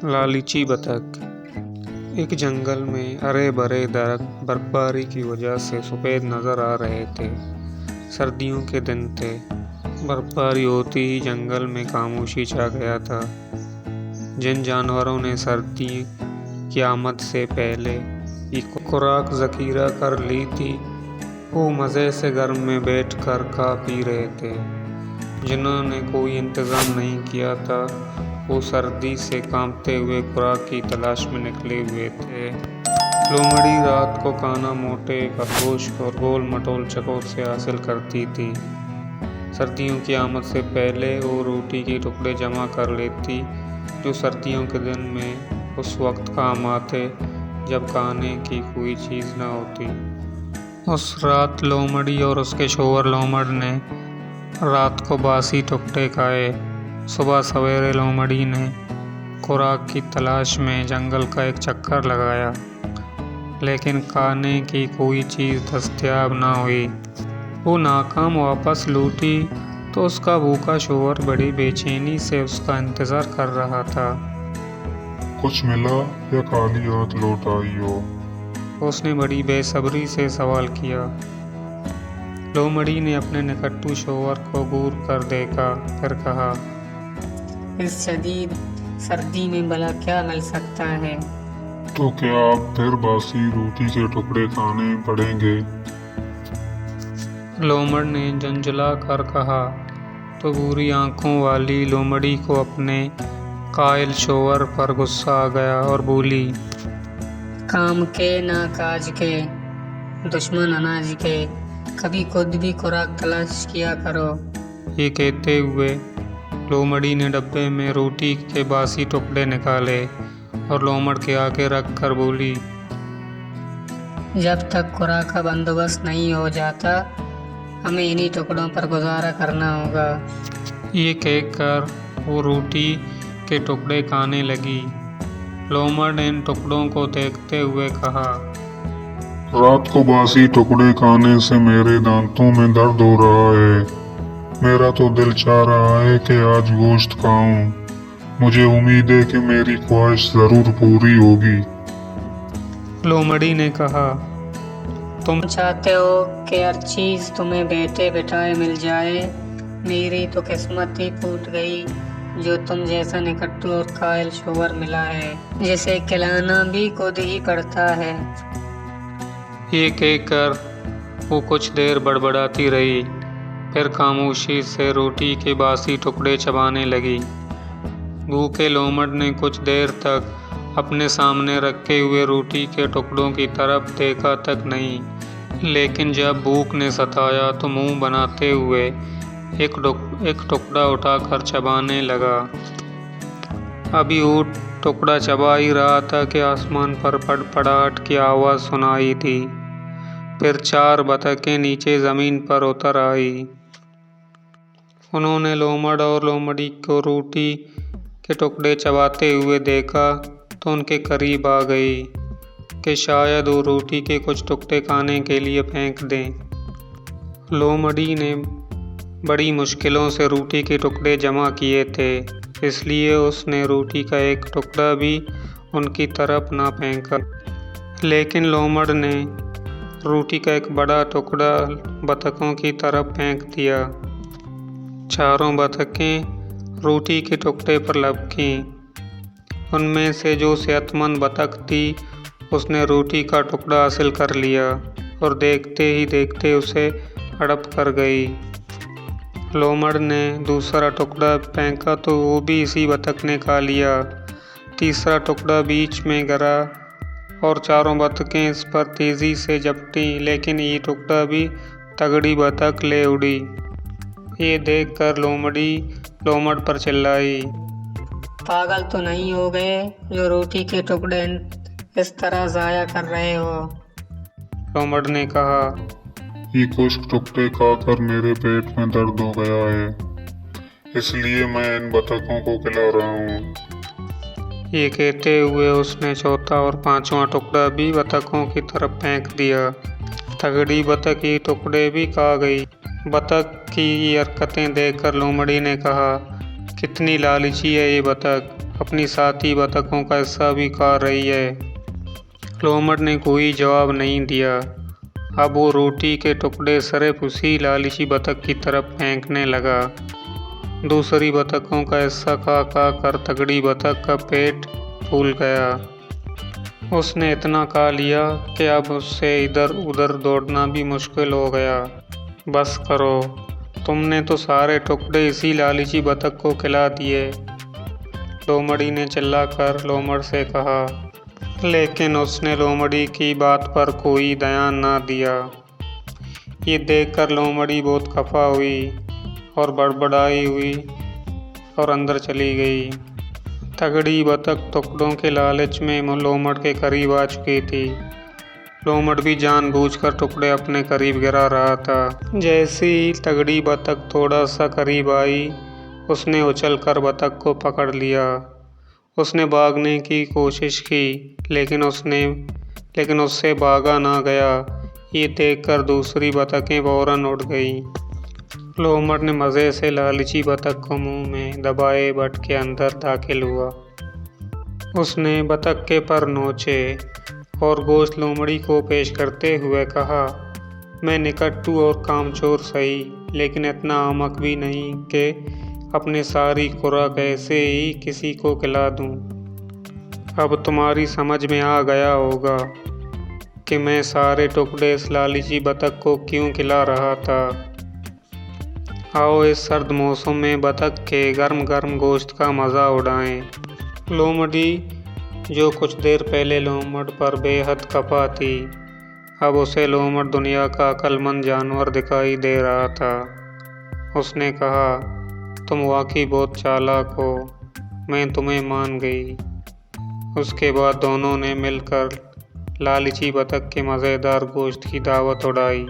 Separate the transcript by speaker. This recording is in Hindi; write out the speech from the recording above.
Speaker 1: लालची बतख। एक जंगल में हरे भरे दरख्त बर्फबारी की वजह से सफ़ेद नजर आ रहे थे। सर्दियों के दिन थे। बर्फबारी होती ही जंगल में खामोशी छा गया था। जिन जानवरों ने सर्दी की आमद से पहले ही खुराक ज़ख़ीरा कर ली थी, वो मज़े से घर में बैठकर खा पी रहे थे। जिन्होंने कोई इंतज़ाम नहीं किया था, वो सर्दी से कांपते हुए खुराक की तलाश में निकले हुए थे। लोमड़ी रात को खाना मोटे खरगोश और गोल मटोल चकोर से हासिल करती थी। सर्दियों की आमद से पहले वो रोटी के टुकड़े जमा कर लेती, जो सर्दियों के दिन में उस वक्त काम आते जब खाने की कोई चीज़ न होती। उस रात लोमड़ी और उसके शोहर लोमड़ ने रात को बासी टुकड़े खाए। सुबह सवेरे लोमड़ी ने खुराक की तलाश में जंगल का एक चक्कर लगाया, लेकिन खाने की कोई चीज़ दस्तयाब न हुई। वो नाकाम वापस लौटी तो उसका भूखा शोहर बड़ी बेचैनी से उसका इंतज़ार कर रहा था।
Speaker 2: कुछ मिला या खाली हाथ लौट आई हो?
Speaker 1: उसने बड़ी बेसब्री से सवाल किया। लोमड़ी ने अपने निकट्टू शोहर को घूर कर देखा, फिर कहा,
Speaker 3: इस शदीद सर्दी में भला क्या मिल सकता है?
Speaker 2: तो क्या आप फिर बासी रोटी के टुकड़े खाने पड़ेंगे?
Speaker 1: लोमड़ ने झंझला कर कहा। तो बुरी आंखों वाली लोमड़ी को अपने कायल शोहर पर गुस्सा आ गया और बोली,
Speaker 3: काम के ना काज के, दुश्मन अनाज के, कभी खुद भी खुराक तलाश किया करो।
Speaker 1: ये कहते हुए लोमड़ी ने डब्बे में रोटी के बासी टुकड़े निकाले और लोमड़ के आगे रख कर बोली,
Speaker 3: जब तक खुराक का बंदोबस्त नहीं हो जाता, हमें इन्हीं टुकड़ों पर गुजारा करना होगा।
Speaker 1: ये कहकर वो रोटी के टुकड़े खाने लगी। लोमड़ ने इन टुकड़ों को देखते हुए कहा,
Speaker 2: रात को बासी टुकड़े खाने से मेरे दांतों में दर्द हो रहा है। मेरा तो दिल चाह रहा है कि आज गोश्त खाऊं। मुझे उम्मीद है कि मेरी ख्वाहिश जरूर पूरी होगी।
Speaker 1: लोमड़ी ने कहा, तुम
Speaker 3: चाहते हो कि हर चीज़ तुम्हें बैठे बिठाए मिल जाए। मेरी तो किस्मत ही फूट गई, जो तुम जैसा निकट्टू और कायल शोहर मिला है, जिसे खिलाना भी खुद ही पड़ता है।
Speaker 1: ये कहकर वो कुछ देर बड़बड़ाती रही, फिर खामोशी से रोटी के बासी टुकड़े चबाने लगी। भूखे लोमड़ ने कुछ देर तक अपने सामने रखे हुए रोटी के टुकड़ों की तरफ देखा तक नहीं, लेकिन जब भूख ने सताया तो मुंह बनाते हुए एक टुकड़ा उठाकर चबाने लगा। अभी वो टुकड़ा चबा ही रहा था कि आसमान पर फड़फड़ाहट की आवाज़ सुनाई दी। फिर 4 बतखें नीचे ज़मीन पर उतर आई। उन्होंने लोमड़ और लोमड़ी को रोटी के टुकड़े चबाते हुए देखा तो उनके करीब आ गई कि शायद वो रोटी के कुछ टुकड़े खाने के लिए फेंक दें। लोमड़ी ने बड़ी मुश्किलों से रोटी के टुकड़े जमा किए थे, इसलिए उसने रोटी का एक टुकड़ा भी उनकी तरफ ना फेंका। लेकिन लोमड़ ने रोटी का एक बड़ा टुकड़ा बतखों की तरफ फेंक दिया। चारों बतखें रोटी के टुकड़े पर लपकीं। उनमें से जो सेहतमंद बतख थी, उसने रोटी का टुकड़ा हासिल कर लिया और देखते ही देखते उसे हड़प कर गई। लोमड़ ने दूसरा टुकड़ा फेंका तो वो भी इसी बतख ने खा लिया। तीसरा टुकड़ा बीच में गिरा और चारों बतखें इस पर तेज़ी से झपटीं, लेकिन ये टुकड़ा भी तगड़ी बतख ले उड़ी। ये देखकर लोमड़ी लोमड़ पर चिल्लाई,
Speaker 3: पागल तो नहीं हो गए जो रोटी के टुकड़े इस तरह ज़ाया कर रहे हो?
Speaker 1: लोमड़ ने कहा,
Speaker 2: ये कुछ टुकड़े खाकर मेरे पेट में दर्द हो गया है, इसलिए मैं इन बतखों को खिला रहा हूँ।
Speaker 1: ये कहते हुए उसने चौथा और पांचवा टुकड़ा भी बतखों की तरफ फेंक दिया। तगड़ी बतख ये टुकड़े भी खा गई। बतख की ये हरकतें देखकर लोमड़ी ने कहा, कितनी लालची है ये बतख, अपनी साथी बतखों का हिस्सा भी खा रही है। लोमड़ ने कोई जवाब नहीं दिया। अब वो रोटी के टुकड़े सिर्फ उसी लालची बतख की तरफ फेंकने लगा। दूसरी बतखों का हिस्सा खा खा कर तगड़ी बतख का पेट फूल गया। उसने इतना खा लिया कि अब उससे इधर उधर दौड़ना भी मुश्किल हो गया। बस करो, तुमने तो सारे टुकड़े इसी लालची बतख को खिला दिए, लोमड़ी ने चिल्लाकर लोमड़ से कहा। लेकिन उसने लोमड़ी की बात पर कोई ध्यान ना दिया। ये देखकर लोमड़ी बहुत खफा हुई और बड़बड़ाई हुई और अंदर चली गई। तगड़ी बतख टुकड़ों के लालच में लोमड़ के करीब आ चुकी थी। लोमड़ भी जानबूझकर टुकड़े अपने करीब गिरा रहा था। जैसे ही तगड़ी बतख थोड़ा सा करीब आई, उसने उछलकर बतख को पकड़ लिया। उसने भागने की कोशिश की, लेकिन उससे भागा ना गया। ये देखकर दूसरी बतखें फौरन उड़ गई। लोमड़ ने मज़े से लालची बतख को मुंह में दबाए बट के अंदर दाखिल हुआ। उसने बतख के पर नोचे और गोश्त लोमड़ी को पेश करते हुए कहा, मैं निकट्टू और कामचोर सही, लेकिन इतना अहमक भी नहीं कि अपनी सारी खुराक ऐसे ही किसी को खिला दूं। अब तुम्हारी समझ में आ गया होगा कि मैं सारे टुकड़े इस लालची बतख को क्यों खिला रहा था। आओ इस सर्द मौसम में बतख के गर्म गर्म गोश्त का मज़ा उड़ाएं। लोमड़ी, जो कुछ देर पहले लोमड़ पर बेहद खफा थी, अब उसे लोमड़ दुनिया का अक्लमंद जानवर दिखाई दे रहा था। उसने कहा, तुम वाकई बहुत चालाक हो, मैं तुम्हें मान गई। उसके बाद दोनों ने मिलकर लालची बतख के मज़ेदार गोश्त की दावत उड़ाई।